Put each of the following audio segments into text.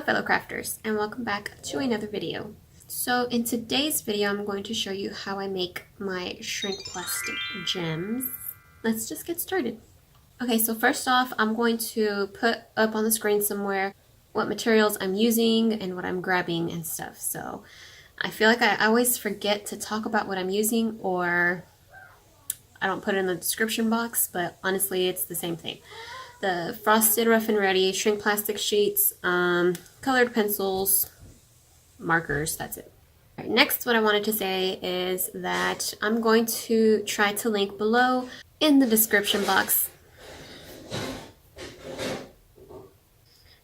Hello fellow crafters, and welcome back to another video. So in today's video I'm going to show you how I make my shrink plastic gems. Let's just get started. Okay, so first off I'm going to put up on the screen somewhere what materials I'm using and what I'm grabbing and stuff. So I feel like I always forget to talk about what I'm using, or I don't put it in the description box, but honestly it's the same thing. The Frosted Rough and Ready shrink plastic sheets, colored pencils, markers, that's it. All right, next, what I wanted to say is that I'm going to try to link below in the description box.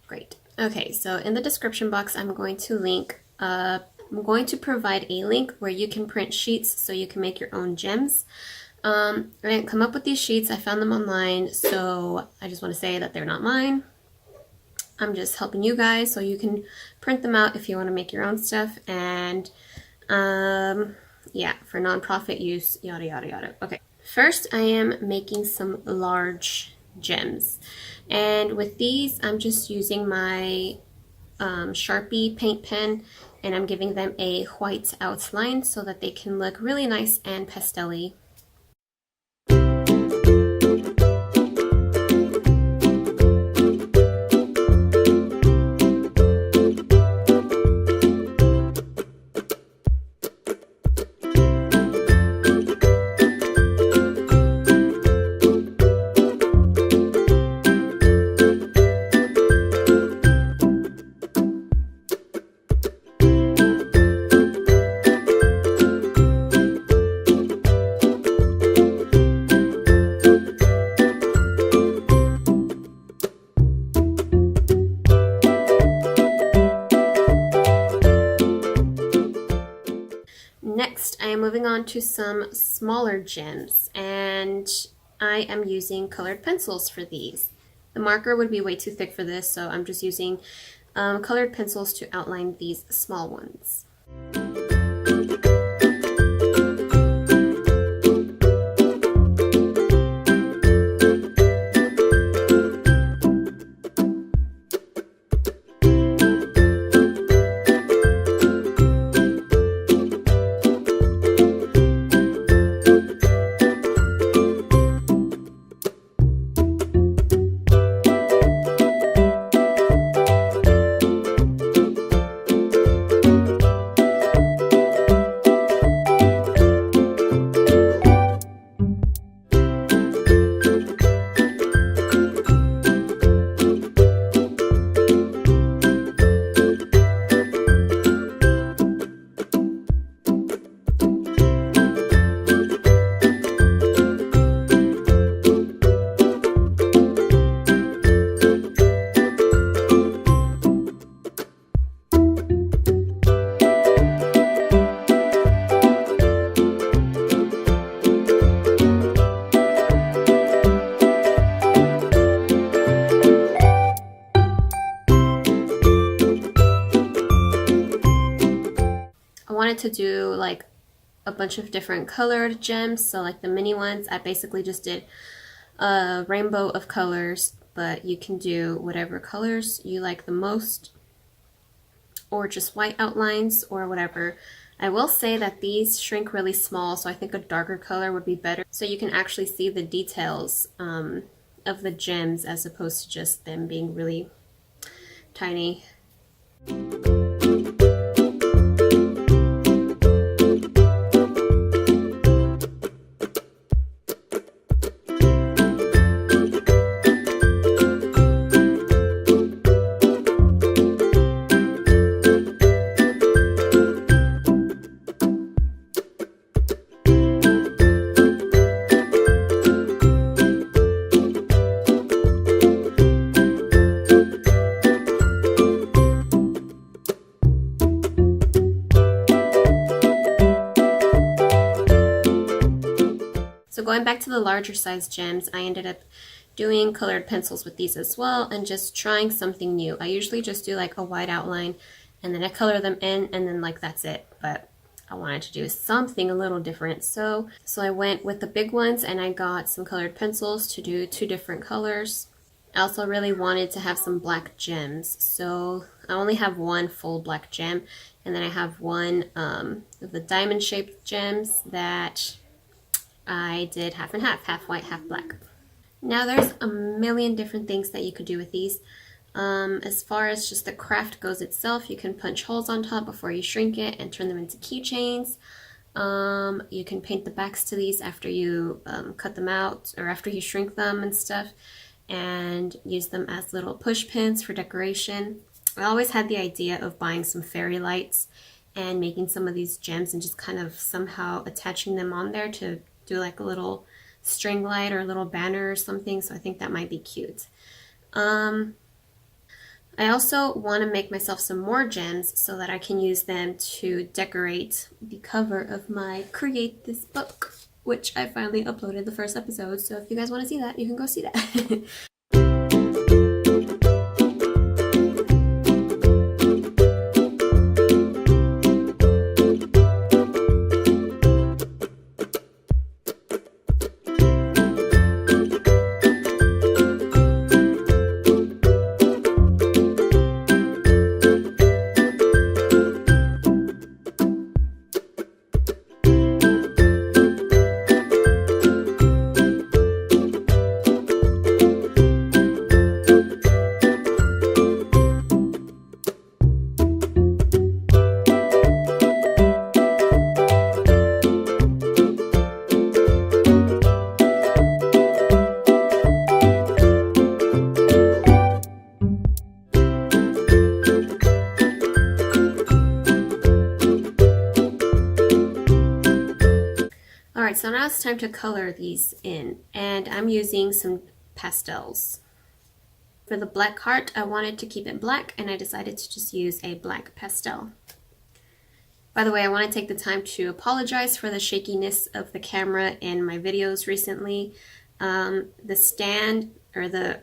Great. Okay, so in the description box, I'm going to provide a link where you can print sheets so you can make your own gems. I didn't come up with these sheets, I found them online, so I just want to say that they're not mine. I'm just helping you guys so you can print them out if you want to make your own stuff, and yeah, for nonprofit use, yada yada yada. Okay, first I am making some large gems, and with these I'm just using my Sharpie paint pen, and I'm giving them a white outline so that they can look really nice and pastel-y. Next, I am moving on to some smaller gems, and I am using colored pencils for these. The marker would be way too thick for this, so I'm just using colored pencils to outline these small ones. Wanted to do like a bunch of different colored gems, so like the mini ones I basically just did a rainbow of colors, but you can do whatever colors you like the most, or just white outlines or whatever. I will say that these shrink really small, so I think a darker color would be better so you can actually see the details of the gems as opposed to just them being really tiny. So going back to the larger size gems, I ended up doing colored pencils with these as well, and just trying something new. I usually just do like a white outline and then I color them in, and then like that's it. But I wanted to do something a little different. So I went with the big ones, and I got some colored pencils to do 2 different colors. I also really wanted to have some black gems, so I only have one full black gem, and then I have one of the diamond shaped gems that I did half and half white, half black. Now there's a million different things that you could do with these. As far as just the craft goes itself, you can punch holes on top before you shrink it and turn them into keychains. You can paint the backs to these after you cut them out or after you shrink them and stuff, and use them as little push pins for decoration. I always had the idea of buying some fairy lights and making some of these gems and just kind of somehow attaching them on there to do like a little string light or a little banner or something, so I think that might be cute. I also want to make myself some more gems so that I can use them to decorate the cover of my Create This book, which I finally uploaded the first episode, so if you guys want to see that, you can go see that. Alright, so now it's time to color these in, and I'm using some pastels. For the black heart, I wanted to keep it black, and I decided to just use a black pastel. By the way, I want to take the time to apologize for the shakiness of the camera in my videos recently. The stand, or the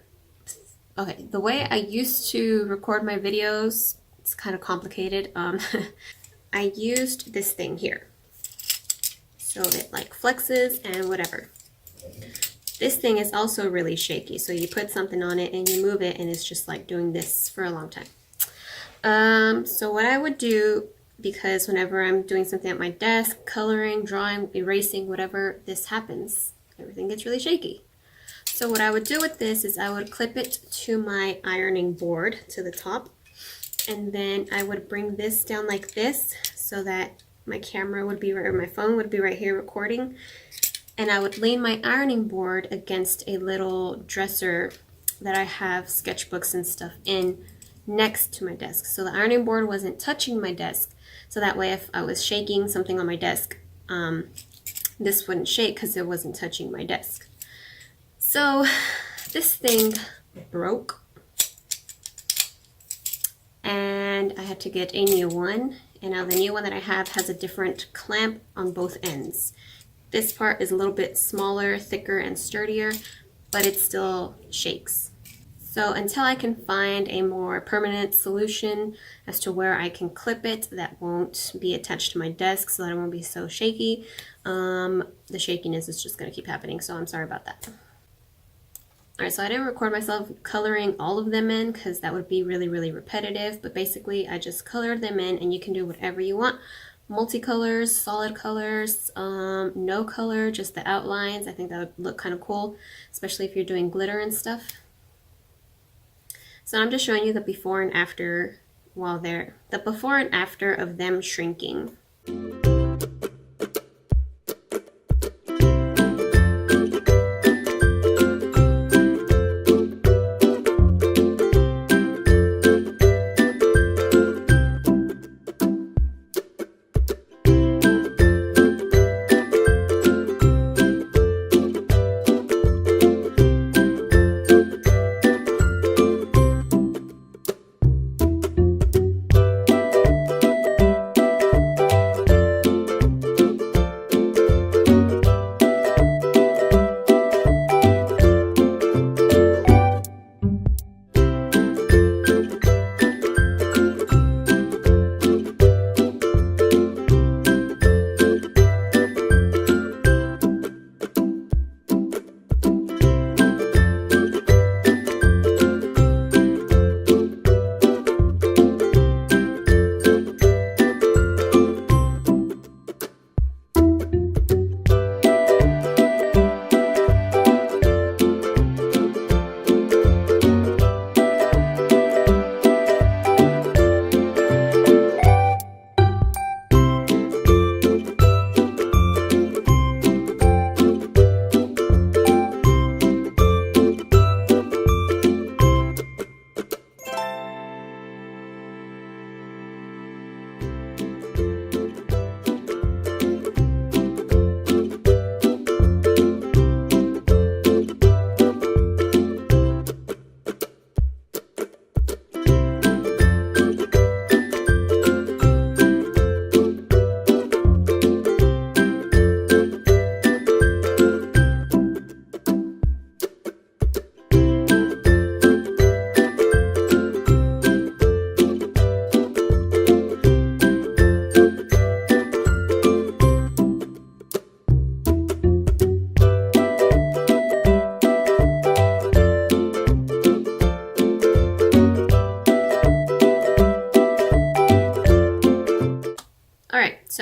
way I used to record my videos, it's kind of complicated. I used this thing here. So it like flexes and whatever. This thing is also really shaky, so you put something on it and you move it and it's just like doing this for a long time. So what I would do, because whenever I'm doing something at my desk, coloring, drawing, erasing, whatever, this happens. Everything gets really shaky. So what I would do with this is I would clip it to my ironing board to the top, and then I would bring this down like this so that my camera would be right, or my phone would be right here recording, and I would lean my ironing board against a little dresser that I have sketchbooks and stuff in next to my desk. So the ironing board wasn't touching my desk, so that way if I was shaking something on my desk, this wouldn't shake because it wasn't touching my desk. So this thing broke, and I had to get a new one. And now the new one that I have has a different clamp on both ends. This part is a little bit smaller, thicker, and sturdier, but it still shakes. So until I can find a more permanent solution as to where I can clip it that won't be attached to my desk so that it won't be so shaky, the shakiness is just going to keep happening, so I'm sorry about that. Alright, so I didn't record myself coloring all of them in because that would be really, really repetitive, but basically I just colored them in, and you can do whatever you want. Multicolors, solid colors, no color, just the outlines. I think that would look kind of cool, especially if you're doing glitter and stuff. So I'm just showing you the before and after the before and after of them shrinking.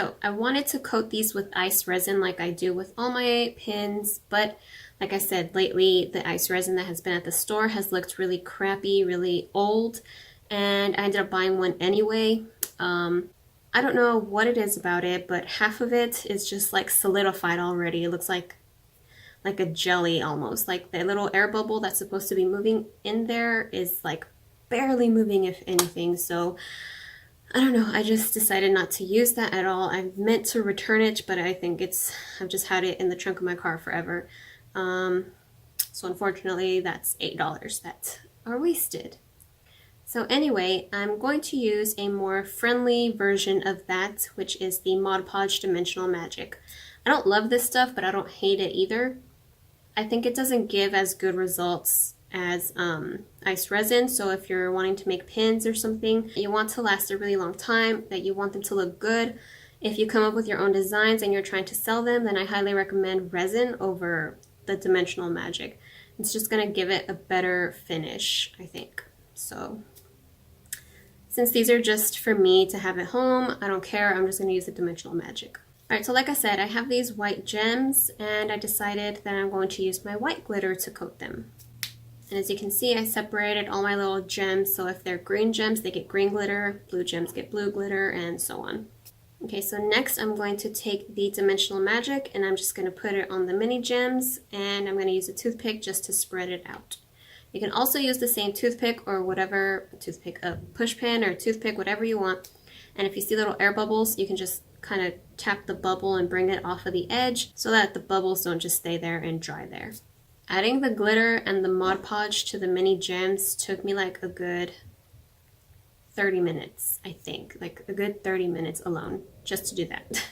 So I wanted to coat these with ice resin like I do with all my pins, but like I said, lately the ice resin that has been at the store has looked really crappy, really old, and I ended up buying one anyway. I don't know what it is about it, but half of it is just like solidified already. It looks like a jelly almost. Like the little air bubble that's supposed to be moving in there is like barely moving, if anything. So I don't know, I just decided not to use that at all. I meant to return it, but I think I've just had it in the trunk of my car forever. So unfortunately, that's $8 that are wasted. So anyway, I'm going to use a more friendly version of that, which is the Mod Podge Dimensional Magic. I don't love this stuff, but I don't hate it either. I think it doesn't give as good results as ice resin. So if you're wanting to make pins or something, you want to last a really long time, that you want them to look good. If you come up with your own designs and you're trying to sell them, then I highly recommend resin over the Dimensional Magic. It's just going to give it a better finish, I think. So since these are just for me to have at home, I don't care. I'm just going to use the Dimensional Magic. Alright, so like I said, I have these white gems, and I decided that I'm going to use my white glitter to coat them. And as you can see, I separated all my little gems, so if they're green gems, they get green glitter, blue gems get blue glitter, and so on. Okay, so next I'm going to take the Dimensional Magic, and I'm just going to put it on the mini gems, and I'm going to use a toothpick just to spread it out. You can also use the same toothpick or whatever, a push pin or toothpick, whatever you want. And if you see little air bubbles, you can just kind of tap the bubble and bring it off of the edge so that the bubbles don't just stay there and dry there. Adding the glitter and the Mod Podge to the mini gems took me like a good 30 minutes, I think. Like a good 30 minutes alone just to do that.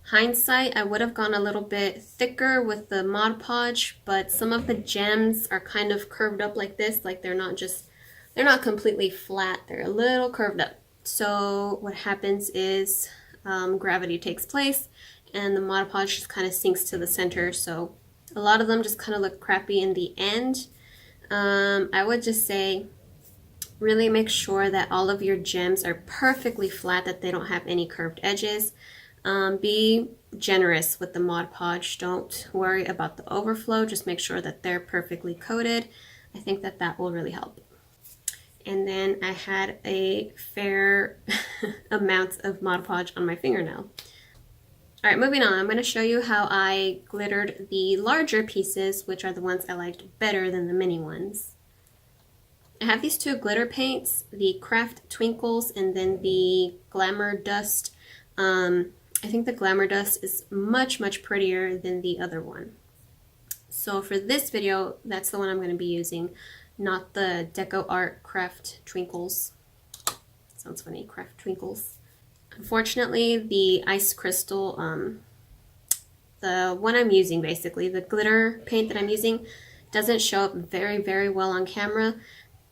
Hindsight, I would have gone a little bit thicker with the Mod Podge, but some of the gems are kind of curved up like this. Like they're not completely flat, they're a little curved up. So what happens is gravity takes place and the Mod Podge just kind of sinks to the center, so a lot of them just kind of look crappy in the end. I would just say really make sure that all of your gems are perfectly flat, that they don't have any curved edges. Be generous with the Mod Podge. Don't worry about the overflow, just make sure that they're perfectly coated. I think that will really help. And then I had a fair amount of Mod Podge on my fingernail. Alright, moving on. I'm going to show you how I glittered the larger pieces, which are the ones I liked better than the mini ones. I have these two glitter paints, the Craft Twinkles and then the Glamour Dust. I think the Glamour Dust is much, much prettier than the other one. So for this video, that's the one I'm going to be using, not the Deco Art Craft Twinkles. Sounds funny, Craft Twinkles. Unfortunately, the ice crystal, the one I'm using basically, the glitter paint that I'm using, doesn't show up very, very well on camera,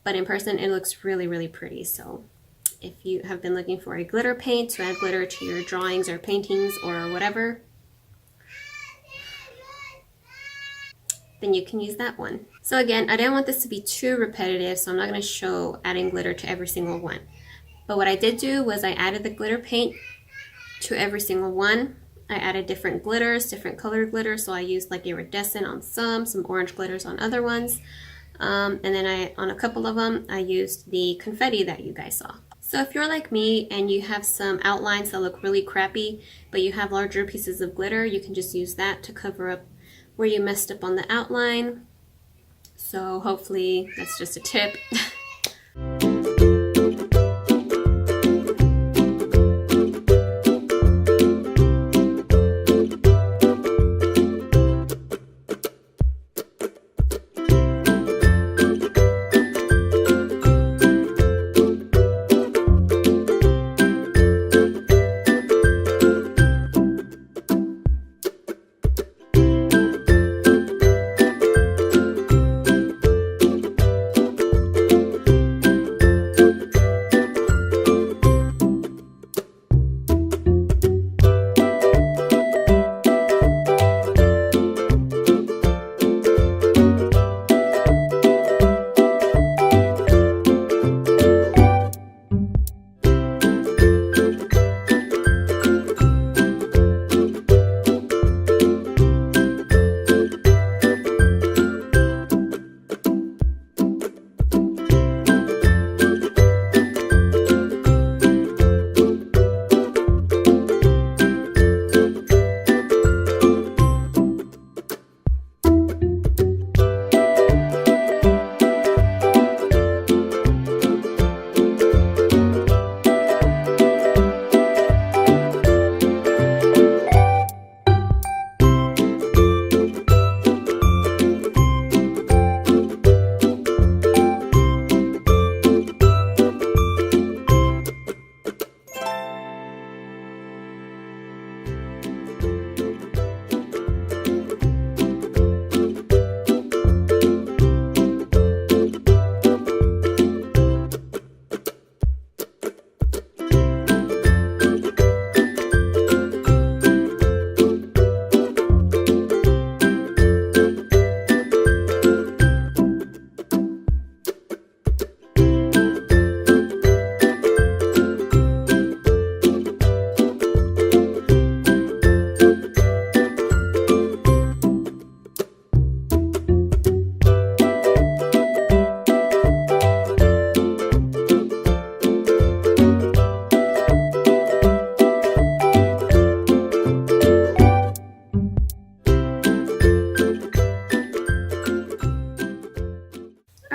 but in person it looks really, really pretty. So if you have been looking for a glitter paint to add glitter to your drawings or paintings or whatever, then you can use that one. So again, I didn't want this to be too repetitive, so I'm not going to show adding glitter to every single one. But what I did do was I added the glitter paint to every single one. I added different glitters, different colored glitters. So I used like iridescent on some orange glitters on other ones. And then on a couple of them, I used the confetti that you guys saw. So if you're like me and you have some outlines that look really crappy, but you have larger pieces of glitter, you can just use that to cover up where you messed up on the outline. So hopefully that's just a tip.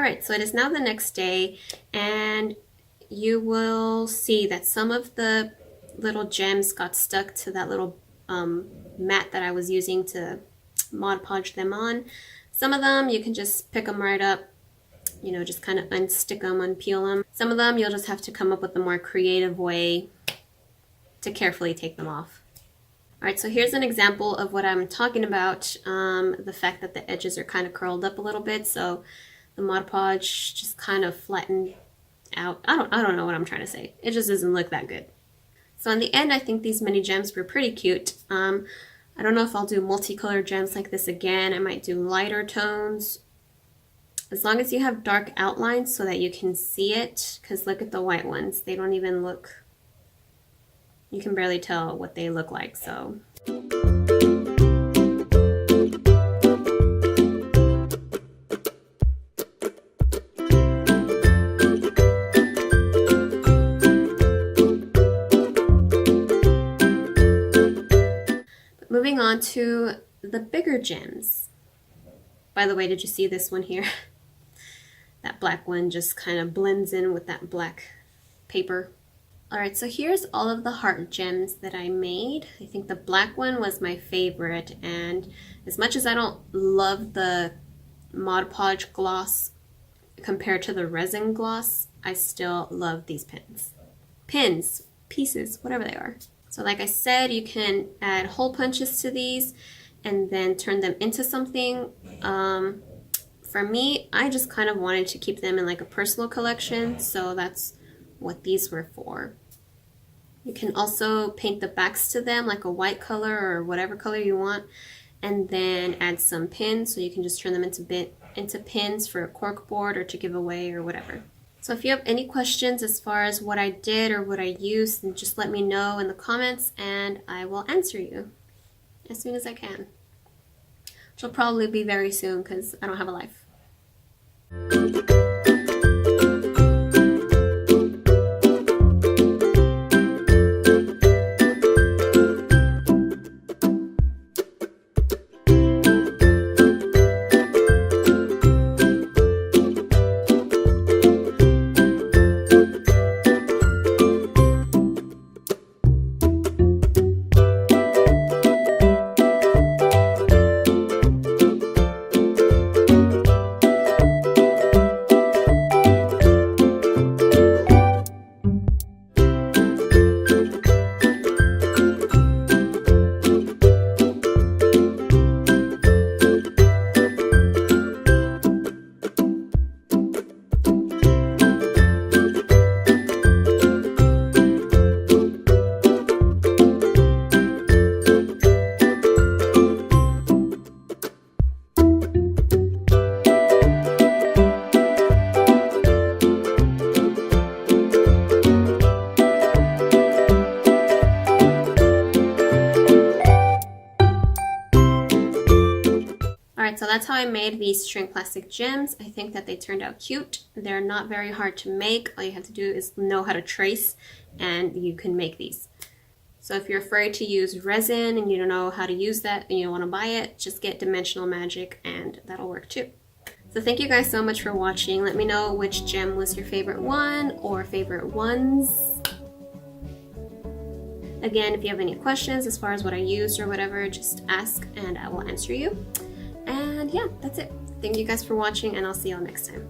Alright, so it is now the next day, and you will see that some of the little gems got stuck to that little mat that I was using to Mod Podge them on. Some of them you can just pick them right up, you know, just kind of unstick them, unpeel them. Some of them you'll just have to come up with a more creative way to carefully take them off. Alright, so here's an example of what I'm talking about, the fact that the edges are kind of curled up a little bit, so the Mod Podge just kind of flattened out. I don't know what I'm trying to say. It just doesn't look that good. So in the end, I think these mini gems were pretty cute. I don't know if I'll do multicolored gems like this again. I might do lighter tones. As long as you have dark outlines so that you can see it, because look at the white ones. They don't even look, you can barely tell what they look like, so. Moving on to the bigger gems. By the way, did you see this one here? That black one just kind of blends in with that black paper. Alright, so here's all of the heart gems that I made. I think the black one was my favorite, and as much as I don't love the Mod Podge gloss compared to the resin gloss, I still love these pins. Pins, pieces, whatever they are. So like I said, you can add hole punches to these and then turn them into something. For me, I just kind of wanted to keep them in like a personal collection, so that's what these were for. You can also paint the backs to them like a white color or whatever color you want, and then add some pins, so you can just turn them into pins for a cork board or to give away or whatever. So if you have any questions as far as what I did or what I used, then just let me know in the comments and I will answer you as soon as I can. Which will probably be very soon because I don't have a life. Alright, so that's how I made these shrink plastic gems. I think that they turned out cute. They're not very hard to make. All you have to do is know how to trace and you can make these. So if you're afraid to use resin and you don't know how to use that and you don't want to buy it, just get Dimensional Magic and that'll work too. So thank you guys so much for watching. Let me know which gem was your favorite one or favorite ones. Again, if you have any questions as far as what I used or whatever, just ask and I will answer you. And yeah, that's it. Thank you guys for watching and I'll see y'all next time.